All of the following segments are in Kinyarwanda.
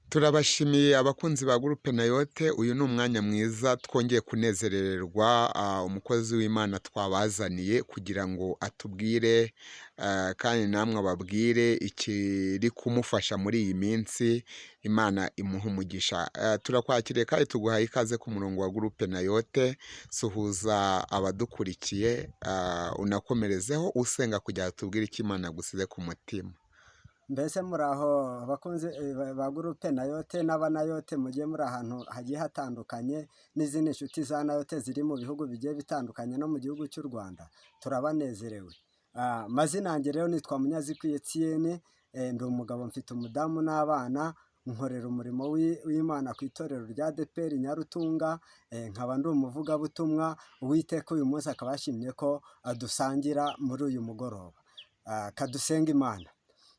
Turabashimiye abakunzi ba Groupe Nayote, uyu ni umwanya mwiza twongeye kunezerererwa, umukozi w'Imana twabazaniye kugira ngo atubwire kandi namwe ababwire ikiri kumufasha muri iyi minsi. Imana imuha umugisha. Turakwakiriye kandi tuguhaye ikaze ku murongo wa Groupe Nayote. Suhuza abadukurikiye, unakomerezeho usenga kugira ngo tubwire icyo Imana yagusize ku mutima. Mbese muraho bakunze ba Groupe Nayote n'abanayote mugiye muri ahantu hagiye hatandukanye n'izindi nshuti za Nayote ziri mu bihugu bigiye bitandukanye no mu gihugu cy'u Rwanda, turabanezerewe. Mazina yanjye rero nitwa Munyazikwiye Etienne, ndi umugabo, mfite umudamu n'abana, nkorera umurimo w'Imana ku itorero rya ADEPR Nyarutunga, nkaba ndi umuvugabutumwa. Uwiteka uyu munsi akaba yashimye ko dusangira muri uyu mugoroba. Kadusenga Imana.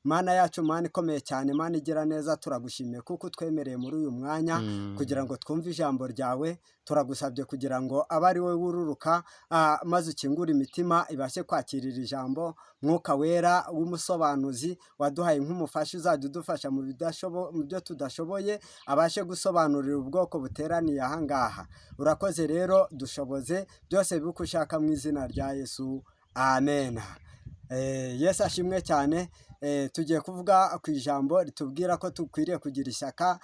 Mana yacu, Mana ikomeye cyane, Mana igira neza, turagushimiye kuko utwemereye muri uyu mwanya kugira ngo twumve ijambo ryawe. Turagusabye kugira ngo abe ari wowe wururuka, maze ukingure imitima ibashe kwakirira ijambo. Mwuka wera w'umusobanuzi waduhaye nk'umufasha, uzajya udufasha mu byo tudashoboye, abashe gusobanurira ubwoko buteraniye aha ngaha. Urakoze rero, dushoboze byose bibuke ushaka mu izina rya Yesu, amen. Yesu ashimwe cyane. Tugiye kuvuga ku ijambo ritubwira ko dukwiriye kugira ishyaka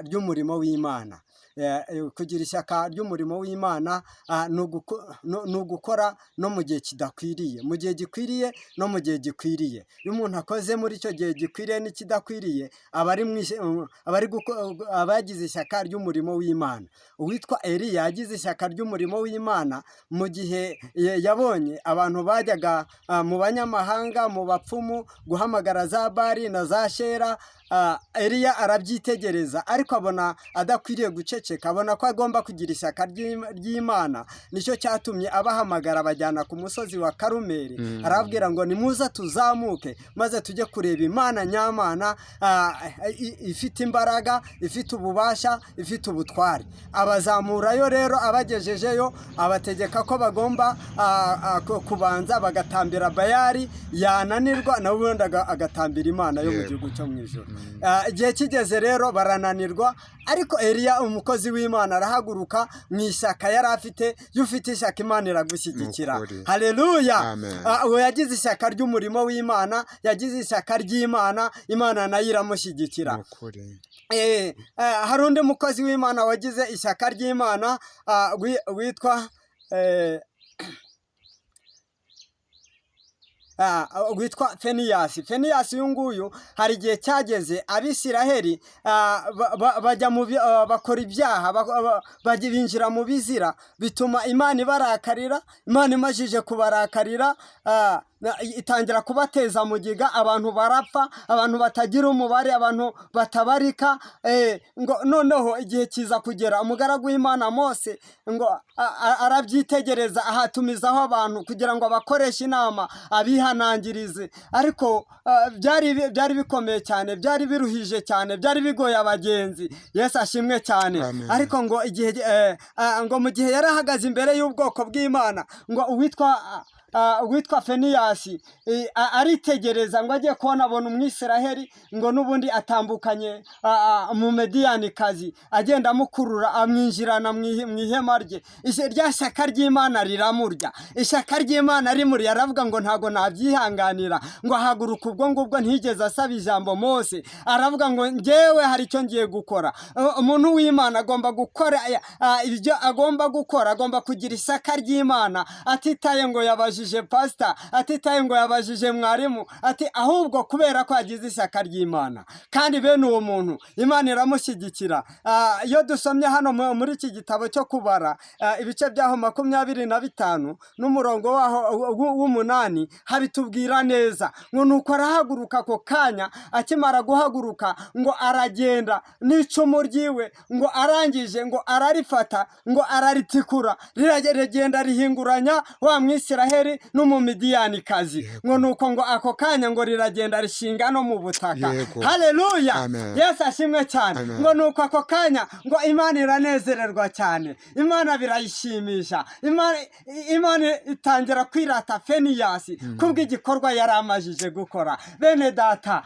ry'umurimo w'Imana. Kugira ishyaka ry'umurimo w'Imana ni ugukora no mu gihe kidakwiriye, mu gihe gikwiriye no mu gihe gikwiriye. Iyo umuntu akoze muri icyo gihe gikwiriye n'ikidakwiriye, aba yagize ishyaka ry'umurimo w'Imana. Uwitwa Eliya yagize ishyaka ry'umurimo w'Imana mu gihe yabonye abantu bajyaga mu banyamahanga, mu bapfumu, guhamagara za Bali na za Shera. Eliya arabyitegereza, ariko abona adakwiriye guceceka, abona ko agomba kugira ishyaka ry'Imana. Nicyo cyatumye abahamagara bajyana ku musozi wa Karumeli. Arababwira ngo nimuze tuzamuke maze tujye kureba Imana nyamana, ifite imbaraga, ifite ububasha, ifite ubutware. Abazamurayo rero, abagejejeyo abategeka ko bagomba kubanza bagatambira Bayali, yananirwa nawe ubundi agatambira Imana yo mu gihugu cyo mu ijuru. Igihe kigeze rero barananirwa, ariko Eliya umukozi w'Imana arahaguruka mu ishyaka yari afite. Iyo ufite ishyaka, Imana iragushyigikira. Haleluya. Uwo yagize ishyaka ry'umurimo w'Imana, yagize ishyaka ry'Imana, Imana nayo iramushyigikira. Hari undi mukozi w'Imana wagize ishyaka ry'Imana, witwa Feniyasi. Feniyasi uyu nguyu, hari igihe cyageze Abisiraheli bakora ibyaha, binjira mu bizira, bituma Imana ibarakarira. Imana imajije kubarakarira, itangira kubateza mugiga, abantu barapfa, abantu batagira umubare, abantu batabarika. Noneho igihe kiza kugera, umugaragu w'Imana Mose ngo arabyitegereza, ahatumizaho abantu kugira ngo abakoreshe inama, abihanangirize. Ariko byari bikomeye cyane, byari biruhije cyane, byari bigoye abagenzi. Yesu ashimwe cyane. Ariko ngo mu gihe yari ahagaze imbere y'ubwoko bw'Imana, ngo uwitwa Feniyasi aritegereza, ngo agiye kubona abona Umwisiraheli, ngo n'ubundi atambukanye mu Mediyanikazi, agenda amukurura, amwinjirana mu ihema rye. Rya shyaka ry'Imana riramurya. Ishyaka ry'Imana rimurya, aravuga ngo ntago nabyihanganira, ngo ahaguruka. Ubwo ngubwo ntiyigeze asaba ijambo Mose, aravuga ngo njyewe hari icyo ngiye gukora. Umuntu w'Imana agomba gukora ibyo agomba gukora, agomba kugira ishyaka ry'Imana, atitaye ngo yabajije pastor, atitaye ngo yabajije mwarimu, ahubwo kubera ko yagize ishyaka ry'Imana. Kandi bene uwo muntu Imana iramushyigikira. Iyo dusomye hano muri iki gitabo cyo kubara, ibice byaho 25 n'umurongo waho w'8, habitubwira neza ngo nuko arahaguruka ako kanya. Akimara guhaguruka, ngo aragenda n'icumu ryiwe, ngo arangije, ngo ararifata, ngo araritikura, riragenda rihinguranya wa Mwisiraheli isiraheli n'umumidiyanikazi, ngo nuko ngo ako kanya ngo riragenda rishinga no mu butaka. Haleluya, Yesu ashimwe cyane. Ngo nuko ako kanya ngo Imana iranezererwa cyane, Imana birayishimisha, Imana itangira kwirata Feniyasi kubw'igikorwa yari amajije gukora. Bene data,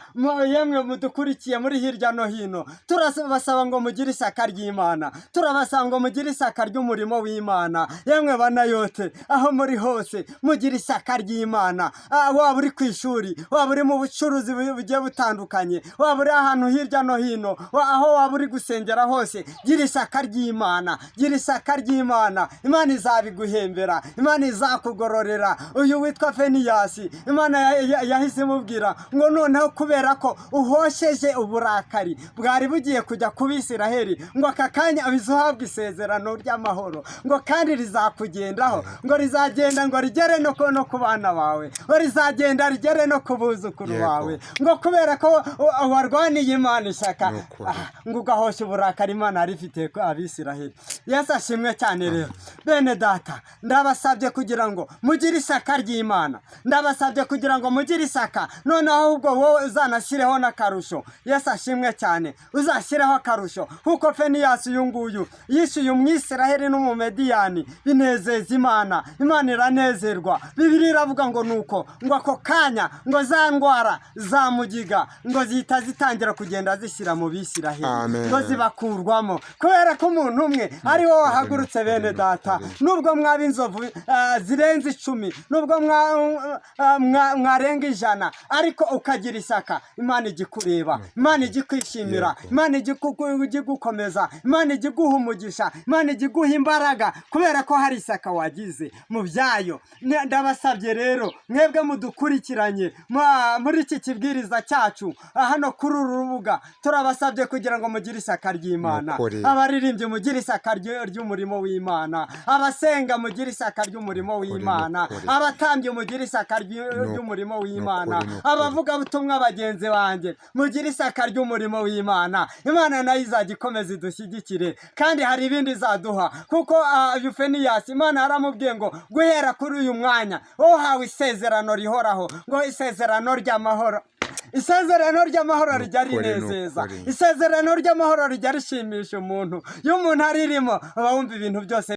yemwe mudukurikiye muri hirya no hino, turabasaba ngo mugire isaka ry'Imana, turabasaba ngo mugire isaka ry'umurimo w'Imana. Yemwe banayote, aho muri hose mugire isaka ry'Imana. Waba uri ku ishuri, waba uri mu bucuruzi bugiye butandukanye, waba uri ahantu hirya no hino, aho waba uri gusengera hose, gira isaka ry'Imana, gira isaka ry'Imana. Imana izabiguhembera, Imana izakugororera. Uyu witwa Feniyasi, Imana yahise imubwira ngo noneho kubera ko uhosheje uburakari bwari bugiye kujya ku Bisiraheli, ngo aka kanya uzuhabwa isezerano ry'amahoro, ngo kandi rizakugendaho, ngo rizagenda ngo rigere no ku bana bawe, ngo rizagenda rigere no ku buzukuru bawe, ngo kubera ko warwaniye Imana ishyaka, ngo ugahosha uburakari Imana yari ifitiye ku Abisiraheli. Yesu ashimwe cyane. Rero bene data, ndabasabye kugira ngo mugire isaka ry'Imana, ndabasabye kugira ngo mugire isaka, noneho ahubwo wowe uzanashyireho n'akarusho. Yesu ashimwe cyane, uzashyireho akarusho, kuko Feniyasi uyu nguyu yishyuye Umwisiraheli n'Umumediyani, binezeza Imana, Imana iranezerwa. Bibiliya iravuga ngo nuko ngo ako kanya ngo za ndwara za mugiga ngo zihita zitangira kugenda zishyira mu Bisiraheli, ngo zibakurwamo, kubera ko umuntu umwe ari wo wahagurutse. Bene data, nubwo mwaba inzovu zirenze 10, nubwo mwarenga 100, ariko ukagira isaka, Imana igikureba, Imana igikwishimira, Imana igigukomeza, Imana igiguha umugisha, Imana igiguha imbaraga, kubera ko hari isaka wagize mu byayo. Ndabasabye rero mwebwe mudukurikiranye muri iki kibwiriza cyacu hano kuri uru rubuga, turabasabye kugira ngo mugire isaka ry'Imana. Abaririmbyi mugire isaka ry'umurimo w'Imana, abasenga mugire isaka ry'umurimo w'Imana, abatambyi mugire isaka ry'umurimo w'Imana, abavuga butumwa bagenzi banjye mugire isaka ry'umurimo w'Imana. Imana nayo izajya ikomeza idushyigikire, kandi hari ibindi izaduha, kuko Feniyasi Imana yaramubwiye ngo guhera kuri uyu mwanya uhawe isezerano rihoraho, ngo isezerano ry'amahoro. Isezerano ry'amahoro rijya rinezeza, isezerano ry'amahoro rijya rishimisha umuntu. Iyo umuntu aririmo aba wumva ibintu byose